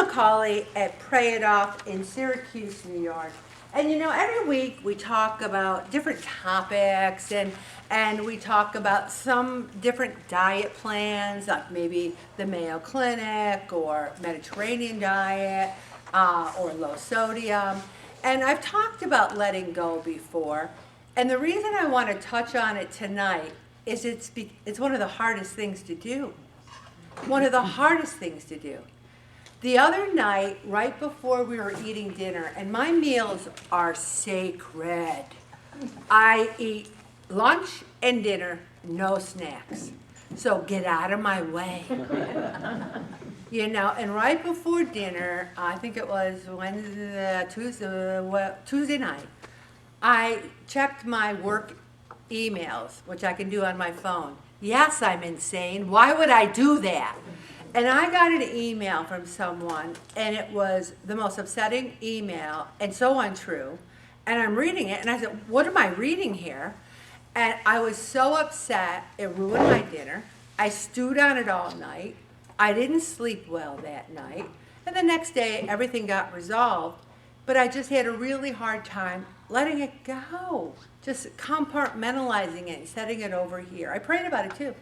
McCauley at Pray It Off in Syracuse, New York. And you know, every week we talk about different topics and we talk about some different diet plans, like maybe the Mayo Clinic or Mediterranean diet or low sodium. And I've talked about letting go before. And the reason I want to touch on it tonight is it's one of the hardest things to do. One of the hardest things to do. The other night, right before we were eating dinner, and my meals are sacred. I eat lunch and dinner, no snacks. So get out of my way. You know, and right before dinner, I think it was Tuesday night, I checked my work emails, which I can do on my phone. Yes, I'm insane. Why would I do that? And I got an email from someone, and it was the most upsetting email and so untrue. And I'm reading it, and I said, what am I reading here? And I was so upset, it ruined my dinner. I stewed on it all night. I didn't sleep well that night. And the next day, everything got resolved. But I just had a really hard time letting it go, just compartmentalizing it and setting it over here. I prayed about it too.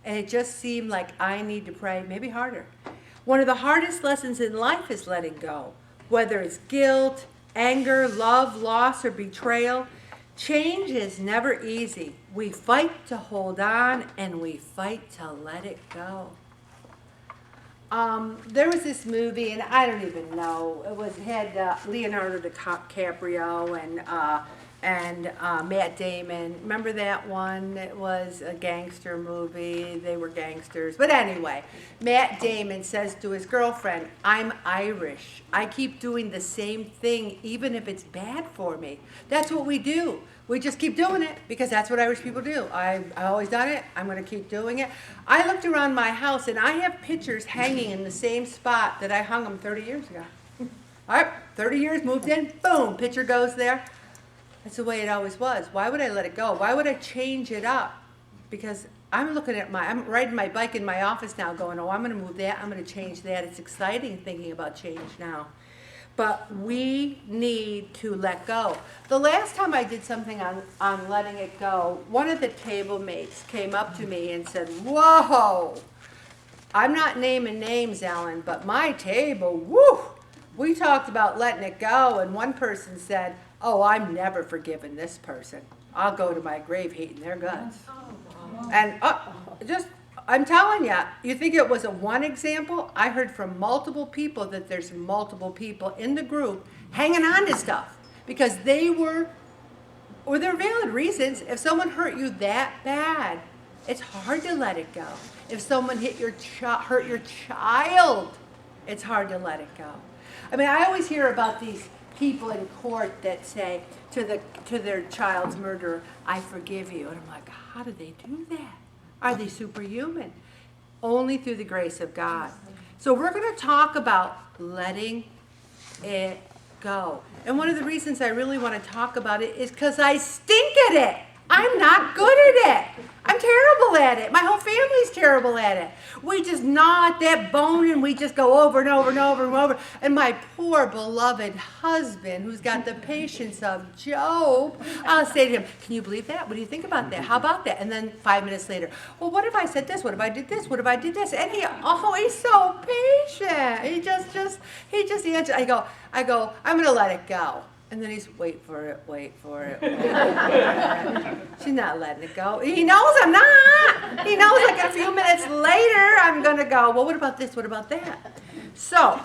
And it just seemed like I need to pray maybe harder. One of the hardest lessons in life is letting go. Whether it's guilt, anger, love, loss, or betrayal, change is never easy. We fight to hold on and we fight to let it go. There was this movie, and I don't even know. It had Leonardo DiCaprio and Matt Damon. Remember that one? It was a gangster movie. They were gangsters. But anyway, Matt Damon says to his girlfriend, I'm Irish. I keep doing the same thing even if it's bad for me. That's what we do. We just keep doing it because that's what Irish people do. I've always done it. I'm going to keep doing it. I looked around my house, and I have pictures hanging in the same spot that I hung them 30 years ago. All right, 30 years, moved in, boom, picture goes there. That's the way it always was. Why would I let it go? Why would I change it up? Because I'm riding my bike in my office now going, oh, I'm going to move that, I'm going to change that. It's exciting thinking about change now. But we need to let go. The last time I did something on letting it go, one of the table mates came up to me and said, whoa, I'm not naming names, Ellen, but my table, woo, we talked about letting it go, and one person said, oh, I'm never forgiving this person. I'll go to my grave hating their guts. And I'm telling you, you think it was a one example? I heard from multiple people that there's multiple people in the group hanging on to stuff because there are valid reasons. If someone hurt you that bad, it's hard to let it go. If someone hurt your child, it's hard to let it go. I mean, I always hear about these people in court that say to their child's murderer, I forgive you. And I'm like, how do they do that? Are they superhuman? Only through the grace of God. So we're going to talk about letting it go. And one of the reasons I really want to talk about it is because I stink at it. I'm not good at it. I'm terrible at it. My whole family's terrible at it. We just gnaw at that bone and we just go over and over and over and over. And my poor beloved husband, who's got the patience of Job, I'll say to him, can you believe that? What do you think about that? How about that? And then 5 minutes later, well, what if I said this? What if I did this? What if I did this? And he's so patient. He just answers. I go, I'm going to let it go. And then he's, wait for it. She's not letting it go. He knows I'm not. He knows like a few minutes later I'm going to go, well, what about this? What about that? So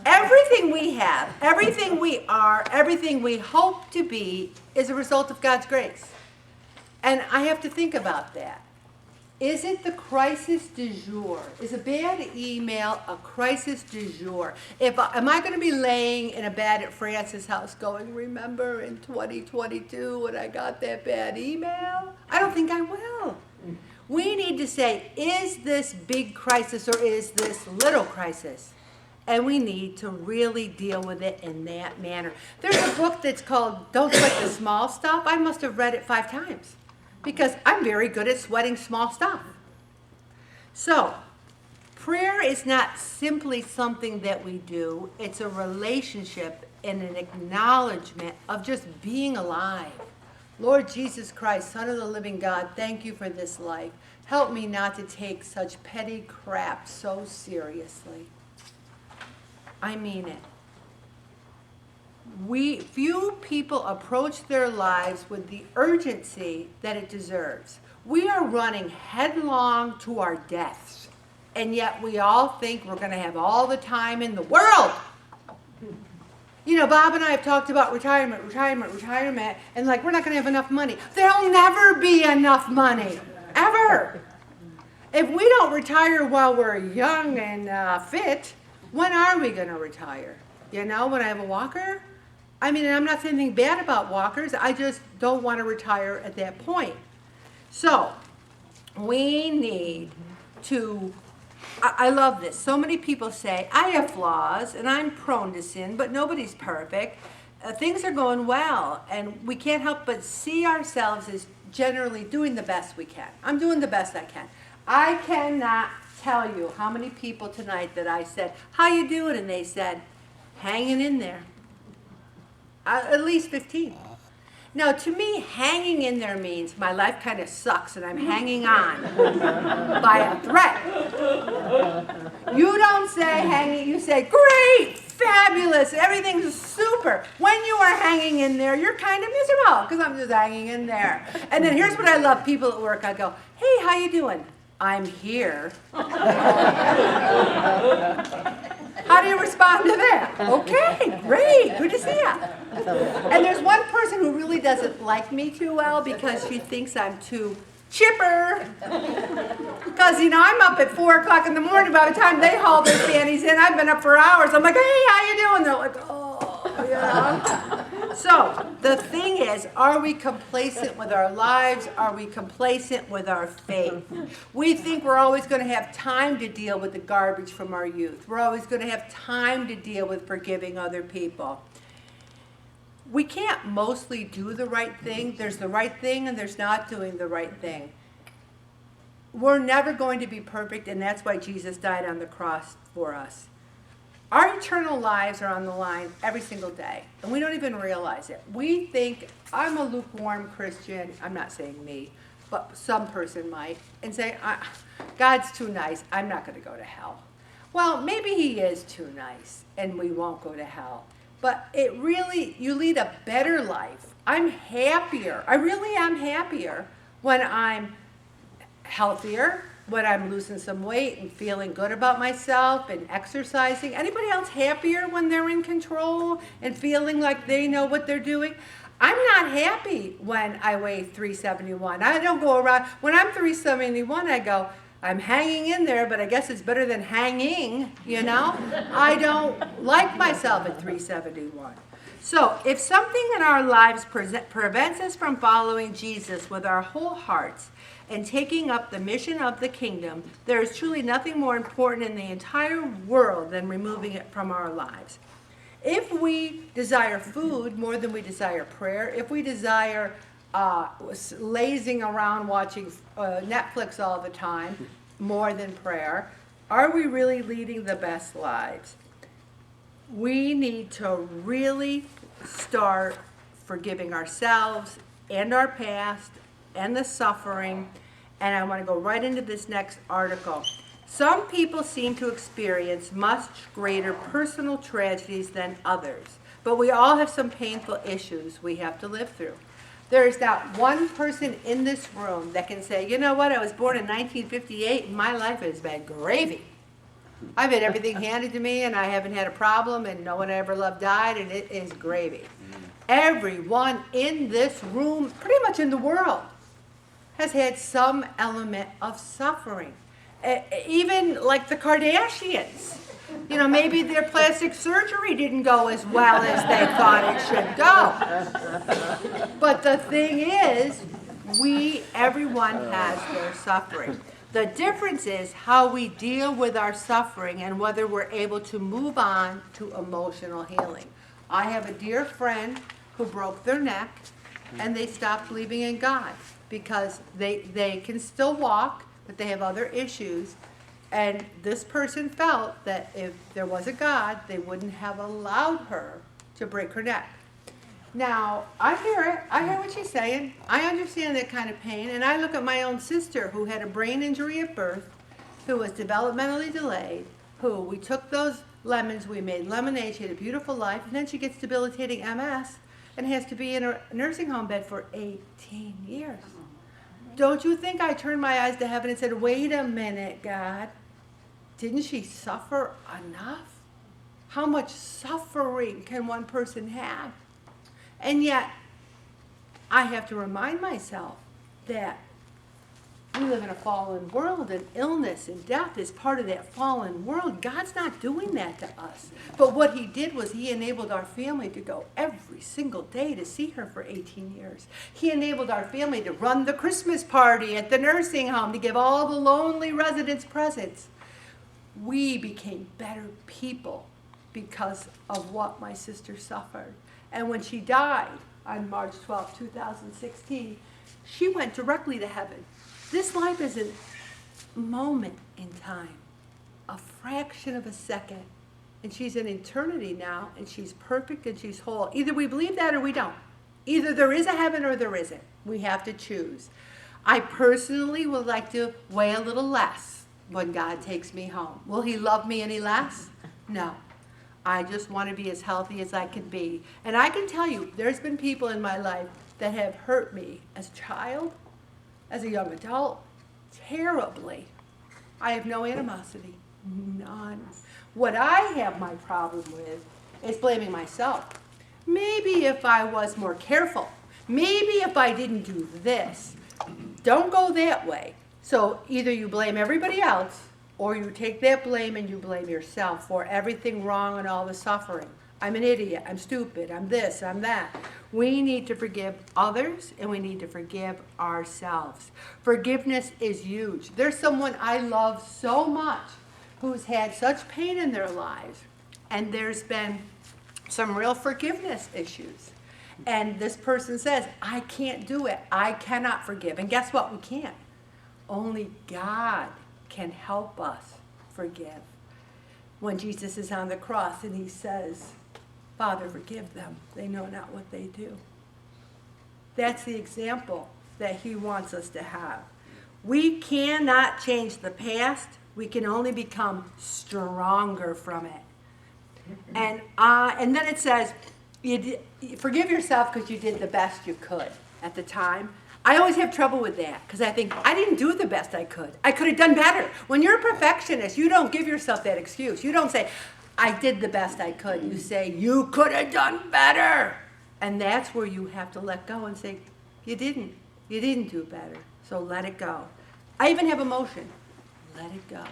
everything we have, everything we are, everything we hope to be is a result of God's grace. And I have to think about that. Is it the crisis du jour? Is a bad email a crisis du jour? Am I going to be laying in a bed at Francis' house going, remember in 2022 when I got that bad email? I don't think I will. We need to say, is this big crisis or is this little crisis? And we need to really deal with it in that manner. There's a book that's called Don't Sweat the Small Stuff. I must have read it 5 times. Because I'm very good at sweating small stuff. So, Prayer is not simply something that we do. It's a relationship and an acknowledgement of just being alive. Lord Jesus Christ, Son of the living God, thank you for this life. Help me not to take such petty crap so seriously. I mean it. Few people approach their lives with the urgency that it deserves. We are running headlong to our deaths, and yet we all think we're going to have all the time in the world. You know, Bob and I have talked about retirement, and like, we're not going to have enough money. There'll never be enough money, ever. If we don't retire while we're young and fit, when are we going to retire? You know, when I have a walker? I mean, I'm not saying anything bad about walkers. I just don't want to retire at that point. So, we need to, I love this. So many people say, I have flaws and I'm prone to sin, but nobody's perfect. Things are going well, and we can't help but see ourselves as generally doing the best we can. I'm doing the best I can. I cannot tell you how many people tonight that I said, how you doing? And they said, hanging in there. At least 15. Now, to me, hanging in there means my life kind of sucks and I'm hanging on by a thread. You don't say hanging, you say, great, fabulous, everything's super. When you are hanging in there, you're kind of miserable because I'm just hanging in there. And then here's what I love, people at work, I go, hey, how you doing? I'm here. How do you respond to that? Okay, great, good to see you. And there's one person who really doesn't like me too well because she thinks I'm too chipper. Because, you know, I'm up at 4 o'clock in the morning. By the time they haul their panties in, I've been up for hours. I'm like, hey, how you doing? They're like, oh, yeah. So the thing is, are we complacent with our lives? Are we complacent with our faith? We think we're always going to have time to deal with the garbage from our youth. We're always going to have time to deal with forgiving other people. We can't mostly do the right thing. There's the right thing and there's not doing the right thing. We're never going to be perfect, and that's why Jesus died on the cross for us. Our eternal lives are on the line every single day, and we don't even realize it. We think, I'm a lukewarm Christian. I'm not saying me, but some person might, and say, God's too nice. I'm not going to go to hell. Well, maybe he is too nice, and we won't go to hell. But it really, you lead a better life. I'm happier. I really am happier when I'm healthier, when I'm losing some weight and feeling good about myself and exercising. Anybody else happier when they're in control and feeling like they know what they're doing? I'm not happy when I weigh 371. I don't go around, when I'm 371, I go, I'm hanging in there, but I guess it's better than hanging, you know? I don't like myself at 371. So if something in our lives prevents us from following Jesus with our whole hearts and taking up the mission of the kingdom, there is truly nothing more important in the entire world than removing it from our lives. If we desire food more than we desire prayer, if we desire lazing around watching Netflix all the time more than prayer, are we really leading the best lives? We need to really start forgiving ourselves and our past and the suffering. And I want to go right into this next article. Some people seem to experience much greater personal tragedies than others, but we all have some painful issues we have to live through. There is not one person in this room that can say, you know what, I was born in 1958 and my life has been gravy. I've had everything handed to me and I haven't had a problem and no one I ever loved died and it is gravy. Everyone in this room, pretty much in the world, has had some element of suffering. Even like the Kardashians. You know, maybe their plastic surgery didn't go as well as they thought it should go. But the thing is, everyone has their suffering. The difference is how we deal with our suffering and whether we're able to move on to emotional healing. I have a dear friend who broke their neck and they stopped believing in God because they can still walk, but they have other issues. And this person felt that if there was a God, they wouldn't have allowed her to break her neck. Now, I hear it. I hear what she's saying. I understand that kind of pain. And I look at my own sister who had a brain injury at birth, who was developmentally delayed, who we took those lemons, we made lemonade, she had a beautiful life, and then she gets debilitating MS and has to be in a nursing home bed for 18 years. Don't you think I turned my eyes to heaven and said, wait a minute, God, didn't she suffer enough? How much suffering can one person have? And yet, I have to remind myself that we live in a fallen world, and illness and death is part of that fallen world. God's not doing that to us. But what he did was he enabled our family to go every single day to see her for 18 years. He enabled our family to run the Christmas party at the nursing home, to give all the lonely residents presents. We became better people because of what my sister suffered. And when she died on March 12, 2016, she went directly to heaven. This life is a moment in time, a fraction of a second. And she's in eternity now, and she's perfect and she's whole. Either we believe that or we don't. Either there is a heaven or there isn't. We have to choose. I personally would like to weigh a little less when God takes me home. Will he love me any less? No. I just want to be as healthy as I can be. And I can tell you, there's been people in my life that have hurt me as a child, as a young adult, terribly. I have no animosity, none. What I have my problem with is blaming myself. Maybe if I was more careful, maybe if I didn't do this. Don't go that way. So either you blame everybody else, or you take that blame and you blame yourself for everything wrong and all the suffering. I'm an idiot, I'm stupid, I'm this, I'm that. We need to forgive others and we need to forgive ourselves. Forgiveness is huge. There's someone I love so much who's had such pain in their lives, and there's been some real forgiveness issues. And this person says, I can't do it, I cannot forgive. And guess what? We can't. Only God can help us forgive. When Jesus is on the cross and he says, Father, forgive them. They know not what they do. That's the example that he wants us to have. We cannot change the past. We can only become stronger from it. And then it says, you forgive yourself because you did the best you could at the time. I always have trouble with that because I think I didn't do the best I could. I could have done better. When you're a perfectionist, you don't give yourself that excuse. You don't say, I did the best I could. You say, you could have done better. And that's where you have to let go and say, you didn't. You didn't do better. So let it go. I even have emotion. Let it go.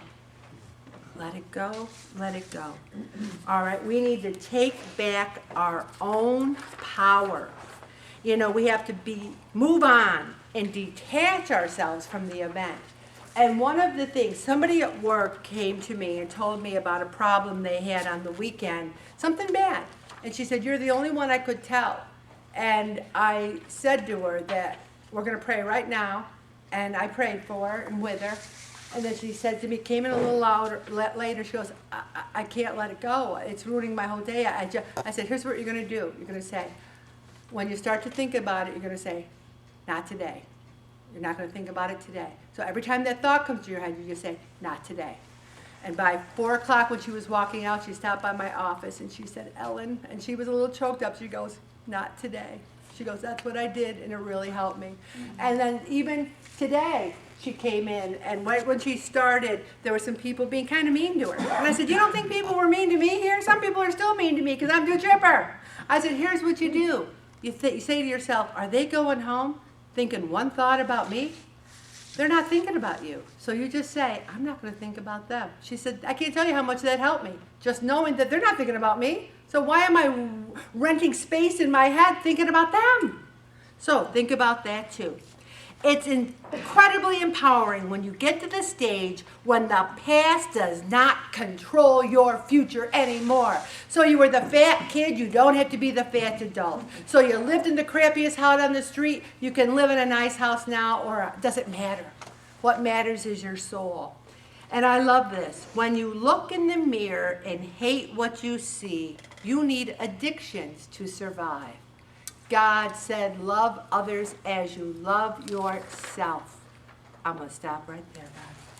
Let it go. Let it go. All right, we need to take back our own power. You know, we have to move on and detach ourselves from the event. And one of the things, somebody at work came to me and told me about a problem they had on the weekend, something bad. And she said, you're the only one I could tell. And I said to her that we're going to pray right now. And I prayed for her and with her. And then she said to me, came in a little louder, later, she goes, I can't let it go. It's ruining my whole day. I said, here's what you're going to do. You're going to say, when you start to think about it, you're going to say, not today. You're not going to think about it today. So every time that thought comes to your head, you just say, not today. And by 4 o'clock when she was walking out, she stopped by my office and she said, Ellen, and she was a little choked up. She goes, not today. She goes, that's what I did, and it really helped me. Mm-hmm. And then even today, she came in, and right when she started, there were some people being kind of mean to her. And I said, you don't think people were mean to me here? Some people are still mean to me because I'm too chipper. I said, here's what you do. You say to yourself, are they going home thinking one thought about me? They're not thinking about you. So you just say, I'm not going to think about them. She said, I can't tell you how much that helped me. Just knowing that they're not thinking about me. So why am I renting space in my head thinking about them? So think about that too. It's incredibly empowering when you get to the stage when the past does not control your future anymore. So you were the fat kid, you don't have to be the fat adult. So you lived in the crappiest house on the street, you can live in a nice house now, or it doesn't matter. What matters is your soul. And I love this. When you look in the mirror and hate what you see, you need addictions to survive. God said, love others as you love yourself. I'm going to stop right there, God.